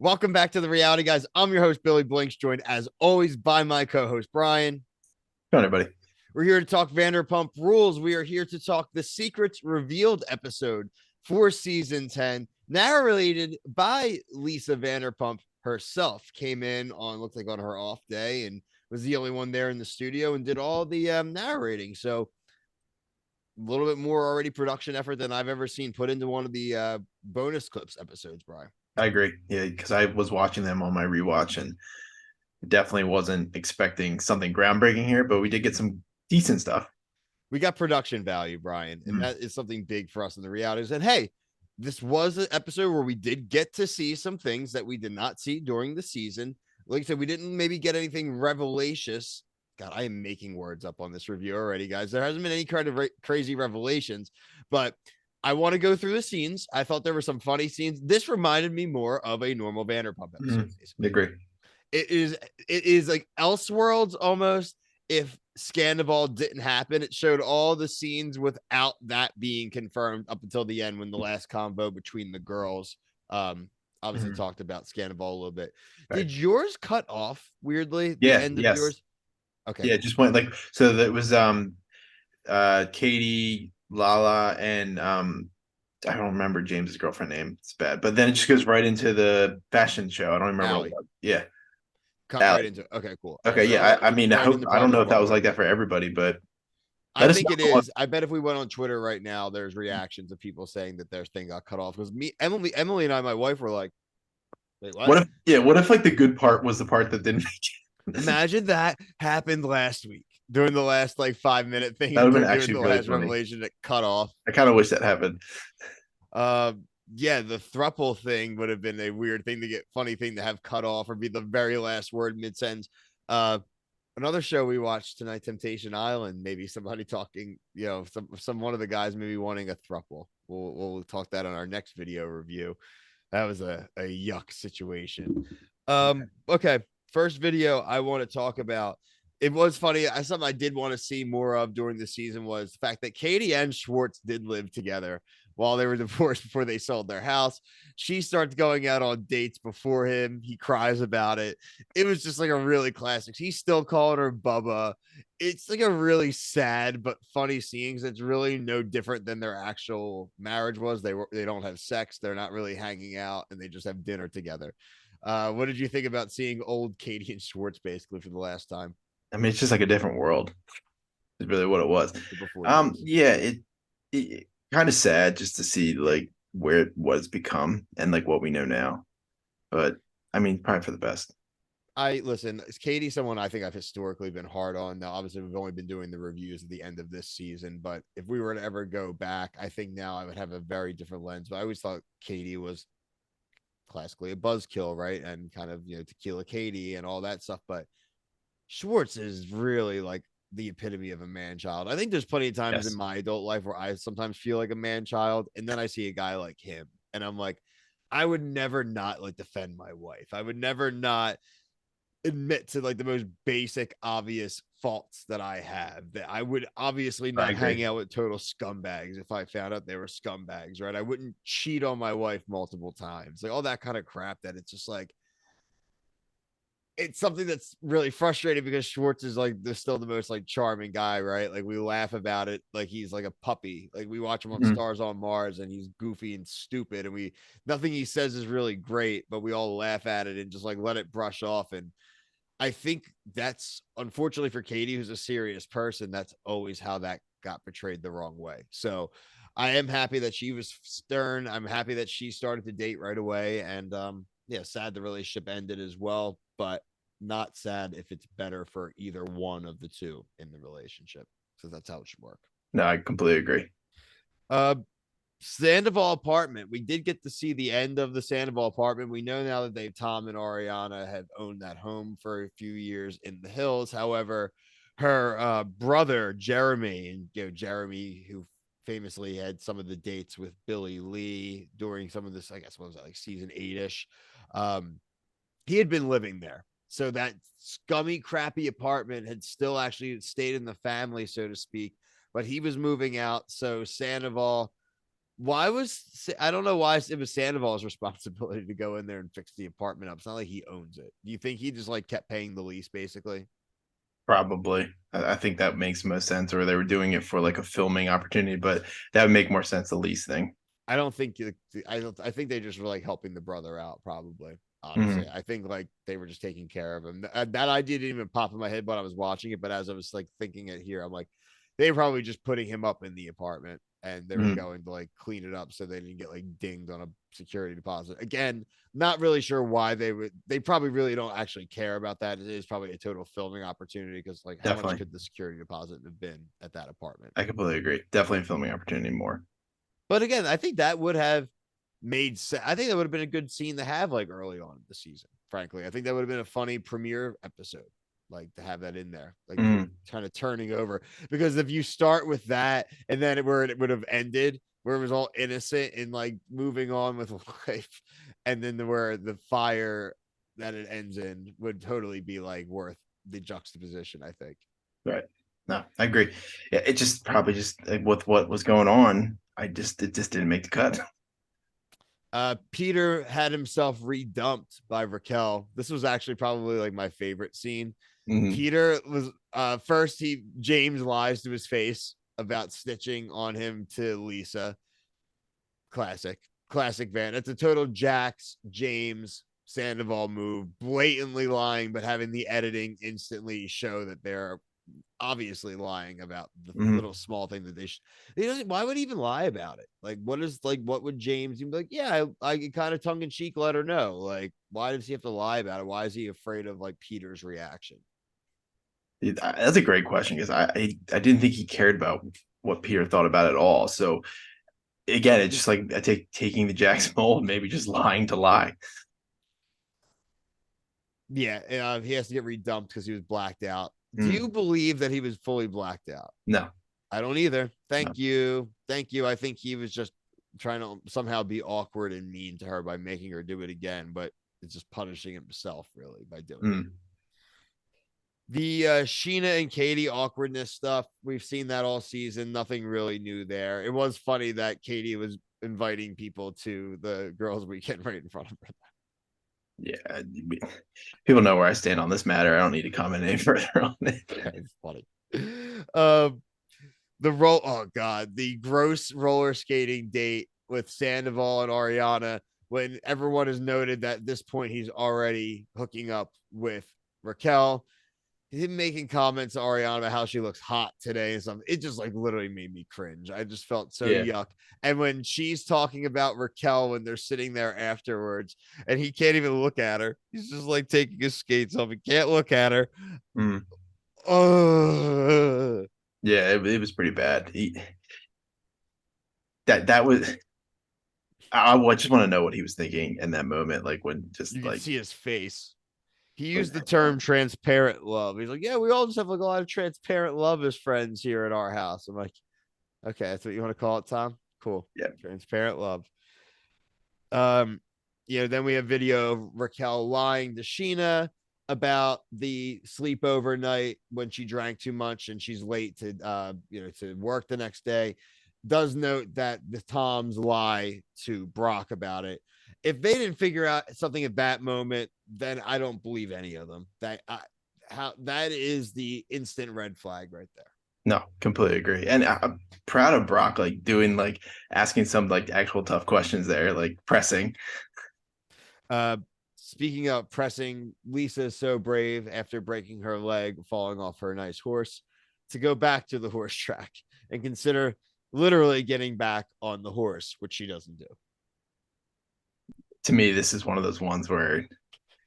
Welcome back to the reality, guys. I'm your host, Billy Blinks, joined as always by my co-host, Brian. Come on, everybody. We're here to talk Vanderpump Rules. We are here to talk the Secrets Revealed episode for season 10, narrated by Lisa Vanderpump herself. Came in on, looked like on her off day, and was the only one there in the studio and did all the narrating. So a little bit more already production effort than I've ever seen put into one of the bonus clips episodes, Brian. I agree. Yeah, because I was watching them on my rewatch and definitely wasn't expecting something groundbreaking here, but we did get some decent stuff. We got production value, Brian, and that is something big for us in the realities. And hey, this was an episode where we did get to see some things that we did not see during the season. Like I said, we didn't maybe get anything revelacious. God, I am making words up on this review already, guys. There hasn't been any kind of crazy revelations, but I want to go through the scenes. I thought there were some funny scenes. This reminded me more of a normal Vanderpump episode. I agree. It is like Elseworlds almost. If Sandoval didn't happen, it showed all the scenes without that being confirmed up until the end when the last combo between the girls obviously talked about Sandoval a little bit. Right. Did yours cut off weirdly? The end of yours? Okay. Yeah, it just went like so that was Katie, Lala, and I don't remember James's girlfriend name. It's bad. But then it just goes right into the fashion show. I don't remember what it was. Yeah. Cut right into it. Okay, cool. Okay, so yeah. I mean, right I don't know if that was like that for everybody, but I think it is. I bet if we went on Twitter right now, there's reactions of people saying that their thing got cut off. Because Emily and I, my wife, were like, wait, what if like the good part was the part that didn't make it? Imagine that happened last week during the last like 5-minute thing. That would have been actually the really last funny. revelation that cut off. I kind of wish that happened. Yeah, the thruple thing would have been a weird thing to get, funny thing to have cut off or be the very last word mid-sentence. Another show we watched tonight, Temptation Island, maybe somebody talking, some one of the guys maybe wanting a thruple. We'll talk that on our next video review. That was a yuck situation. Okay. First video I want to talk about. It was funny. Something I did want to see more of during the season was the fact that Katie and Schwartz did live together while they were divorced before they sold their house. She starts going out on dates before him. He cries about it. It was just like a really classic. He's still calling her Bubba. It's like a really sad but funny scene. It's really no different than their actual marriage was. They don't have sex. They're not really hanging out, and they just have dinner together. What did you think about seeing old Katie and Schwartz basically for the last time? I mean, it's just like a different world. Is really what it was. Yeah, it kind of sad just to see like where what it's become and like what we know now. But I mean, probably for the best. Listen, is Katie someone I think I've historically been hard on? Now, obviously, we've only been doing the reviews at the end of this season, but if we were to ever go back, I think now I would have a very different lens. But I always thought Katie was classically a buzzkill, right? And kind of, Tequila Katie and all that stuff. But Schwartz is really like the epitome of a man child. I think there's plenty of times in my adult life where I sometimes feel like a man child, and then I see a guy like him, and I'm like, I would never not like defend my wife. I would never not admit to like the most basic, obvious faults that I have. That I would obviously not hang out with total scumbags if I found out they were scumbags, right? I wouldn't cheat on my wife multiple times, like all that kind of crap. That it's just like, it's something that's really frustrating because Schwartz is like still the most like charming guy, right? Like we laugh about it like he's like a puppy. Like we watch him on Stars on Mars and he's goofy and stupid, and nothing he says is really great, but we all laugh at it and just like let it brush off. And I think that's unfortunately for Katie, who's a serious person, that's always how that got portrayed the wrong way. So I am happy that she was stern. I'm happy that she started to date right away. And yeah, sad the relationship ended as well, but not sad if it's better for either one of the two in the relationship. So that's how it should work. No, I completely agree. Sandoval apartment. We did get to see the end of the Sandoval apartment. We know now that Tom and Ariana have owned that home for a few years in the hills. However, her brother Jeremy, and Jeremy, who famously had some of the dates with Billy Lee during some of this, I guess, what was that, like season 8-ish. He had been living there. So that scummy, crappy apartment had still actually stayed in the family, so to speak, but he was moving out. So Sandoval I don't know why it was Sandoval's responsibility to go in there and fix the apartment up. It's not like he owns it. Do you think he just like kept paying the lease basically? Probably. I think that makes most sense, or they were doing it for like a filming opportunity, but that would make more sense, the lease thing. I don't think I think they just were like helping the brother out, probably. Honestly, Mm-hmm. I think like they were just taking care of him. That idea didn't even pop in my head when I was watching it, but as I was like thinking it here, I'm like, they were probably just putting him up in the apartment and they were Mm-hmm. going to like clean it up so they didn't get like dinged on a security deposit. Again, not really sure why they would. They probably really don't actually care about that. It is probably a total filming opportunity because like how much Definitely. could the security deposit have been at that apartment? I completely agree. Definitely a filming opportunity more. But again, I think that would have made sense. I think that would have been a good scene to have like early on in the season. Frankly, I think that would have been a funny premiere episode, like to have that in there, like you're Mm-hmm. kind of turning over. Because if you start with that and then where it would have ended, where it was all innocent and like moving on with life, and then where the fire that it ends in would totally be like worth the juxtaposition. I think. Right. No, I agree. Yeah, it just probably just like, with what was going on, it just didn't make the cut. Peter had himself redumped by Raquel. This was actually probably like my favorite scene. Mm-hmm. Peter was first James lies to his face about snitching on him to Lisa. Classic Van. It's a total Jax James Sandoval move, blatantly lying, but having the editing instantly show that they're obviously lying about the Mm-hmm. little small thing that why would he even lie about it? Like, what would James be like? Yeah, I kind of tongue in cheek let her know. Like, why does he have to lie about it? Why is he afraid of like Peter's reaction? That's a great question because I didn't think he cared about what Peter thought about it at all. So again, it's just like taking the Jackson mold, maybe just lying to lie. Yeah, he has to get redumped because he was blacked out. Do you Mm. believe that he was fully blacked out? No, I don't either. no. Thank you. I think he was just trying to somehow be awkward and mean to her by making her do it again, but it's just punishing himself really by doing it. Mm. The Sheena and Katie awkwardness stuff, we've seen that all season. Nothing really new there. It was funny that Katie was inviting people to the girls' weekend right in front of her. Yeah, people know where I stand on this matter. I don't need to comment any further on it. It's funny. Um, the gross roller skating date with Sandoval and Ariana, when everyone has noted that at this point he's already hooking up with Raquel. Him making comments to Ariana about how she looks hot today and something, it just like literally made me cringe. I just felt so Yeah. yuck. And when she's talking about Raquel when they're sitting there afterwards and he can't even look at her, he's just like taking his skates off. He can't look at her. Mm. Oh, Yeah, it was pretty bad. That was. I just want to know what he was thinking in that moment, like when you just can like see his face. He when, used the term transparent love. He's like, yeah, we all just have like a lot of transparent love as friends here at our house. I'm like, okay, that's what you want to call it, Tom? Cool. yeah. Transparent love. Um, then we have video of Raquel lying to Sheena about the sleepover night when she drank too much and she's late to to work the next day. Does note that the Toms lie to Brock about it. If they didn't figure out something at that moment, then I don't believe any of them. How that is the instant red flag right there. No, completely agree. And I'm proud of Brock, like doing like asking some like actual tough questions there, like pressing. Uh, Speaking of pressing, Lisa is so brave after breaking her leg, falling off her nice horse, to go back to the horse track and consider literally getting back on the horse, which she doesn't do. To me, this is one of those ones where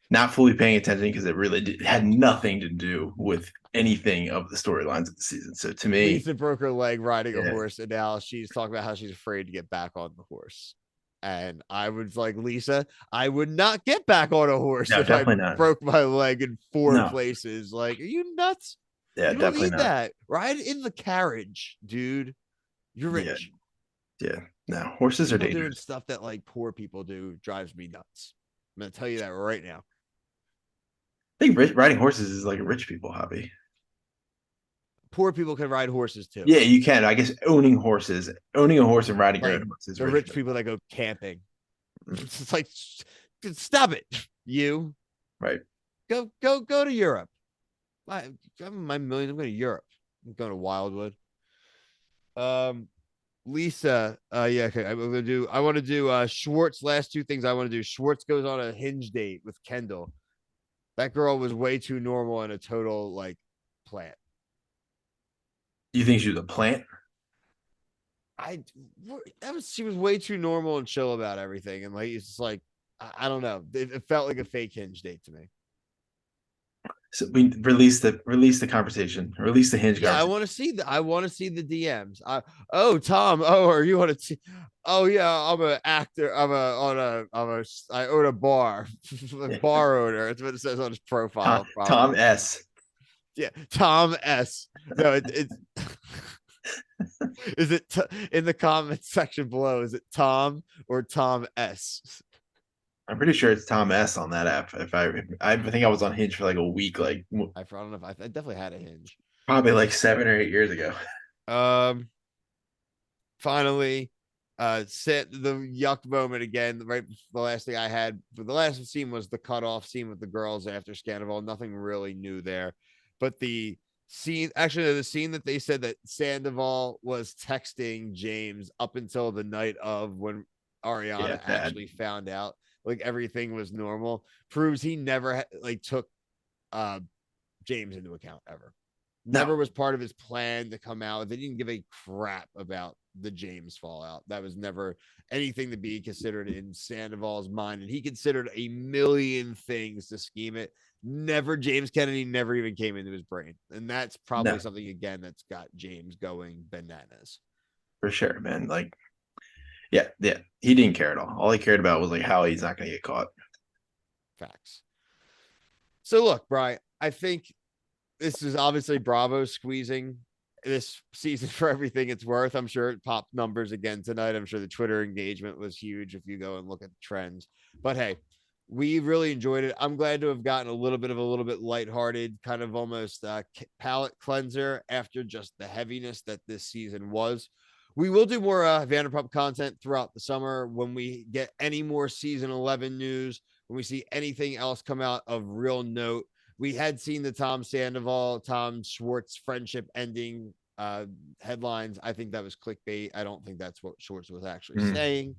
not fully paying attention because it really had nothing to do with anything of the storylines of the season. So to me, Lisa broke her leg riding a yeah, horse, and now she's talking about how she's afraid to get back on the horse. And I was like, Lisa, I would not get back on a horse no, if I definitely not. broke my leg in four No, places. Like, are you nuts? yeah, You don't definitely need not. that. Ride in the carriage, dude. You're Yeah, rich. yeah. No, horses are People doing dangerous. stuff that like poor people do drives me nuts. I'm gonna tell you that right now. I think riding horses is like a rich people hobby. poor people can ride horses too. Yeah, you can. I guess owning a horse and riding your Like own horse is the rich people that go camping. It's like, stop it, you. Right. Go to Europe. I'm my millions. I'm going to Europe. I'm going to Wildwood. Lisa, yeah, okay. I want to do Schwartz. Last two things I want to do. Schwartz goes on a hinge date with Kendall. That girl was way too normal and a total like plant. You think she was a plant? I she was way too normal and chill about everything, and like it's just like I don't know. It felt like a fake hinge date to me. So we release the conversation, release the hinge Yeah, conversation. I want to see the DMs. Oh Tom, oh are you on a oh yeah, I'm an actor. I own a bar, bar owner. That's what it says on his profile. Tom S. Yeah, Tom S. No, it's is it in the comments section below? Is it Tom or Tom S? I'm pretty sure it's Tom S on that app. I think I was on Hinge for like a week, like I don't know if I definitely had a hinge. probably like 7 or 8 years ago. Finally, set the yuck moment again. Right, the last thing I had for the last scene was the cutoff scene with the girls after Sandoval. Nothing really new there, but the scene, actually, the scene that they said that Sandoval was texting James up until the night of when Ariana actually found out like everything was normal, proves he never like took uh James into account ever. Never was part of his plan to come out. They didn't give a crap about the James fallout. That was never anything to be considered in Sandoval's mind. And he considered a million things to scheme it. Never, James Kennedy never even came into his brain. And that's probably something, again, that's got James going bananas. For sure, man. Like, yeah. He didn't care at all. All he cared about was like how he's not going to get caught. Facts. So look, Brian, I think this is obviously Bravo squeezing this season for everything it's worth. I'm sure it popped numbers again tonight. I'm sure the Twitter engagement was huge if you go and look at the trends. But hey, we really enjoyed it. I'm glad to have gotten a little bit lighthearted, kind of almost palate cleanser after just the heaviness that this season was. We will do more Vanderpump content throughout the summer when we get any more season 11 news, when we see anything else come out of real note. We had seen the Tom Sandoval, Tom Schwartz friendship ending headlines. I think that was clickbait. I don't think that's what Schwartz was actually saying.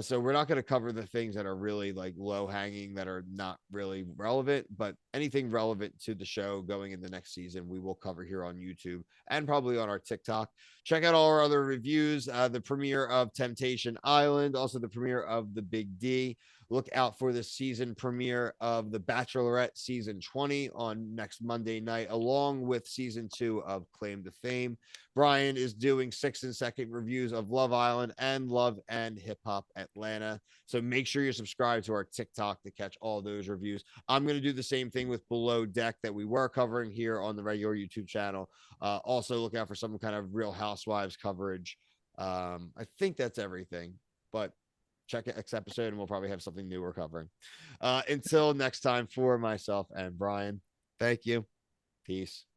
So we're not going to cover the things that are really like low hanging, that are not really relevant, but anything relevant to the show going in the next season, we will cover here on YouTube and probably on our TikTok. Check out all our other reviews, the premiere of Temptation Island, also the premiere of The Big D. Look out for the season premiere of The Bachelorette season 20 on next Monday night, along with season 2 of Claim to Fame. Brian is doing 6 and second reviews of Love Island and Love and Hip Hop Atlanta. So make sure you're subscribed to our TikTok to catch all those reviews. I'm going to do the same thing with Below Deck that we were covering here on the regular YouTube channel. Also look out for some kind of Real Housewives coverage. I think that's everything, but check it next episode and we'll probably have something new we're covering. Until next time, for myself and Brian, thank you. Peace.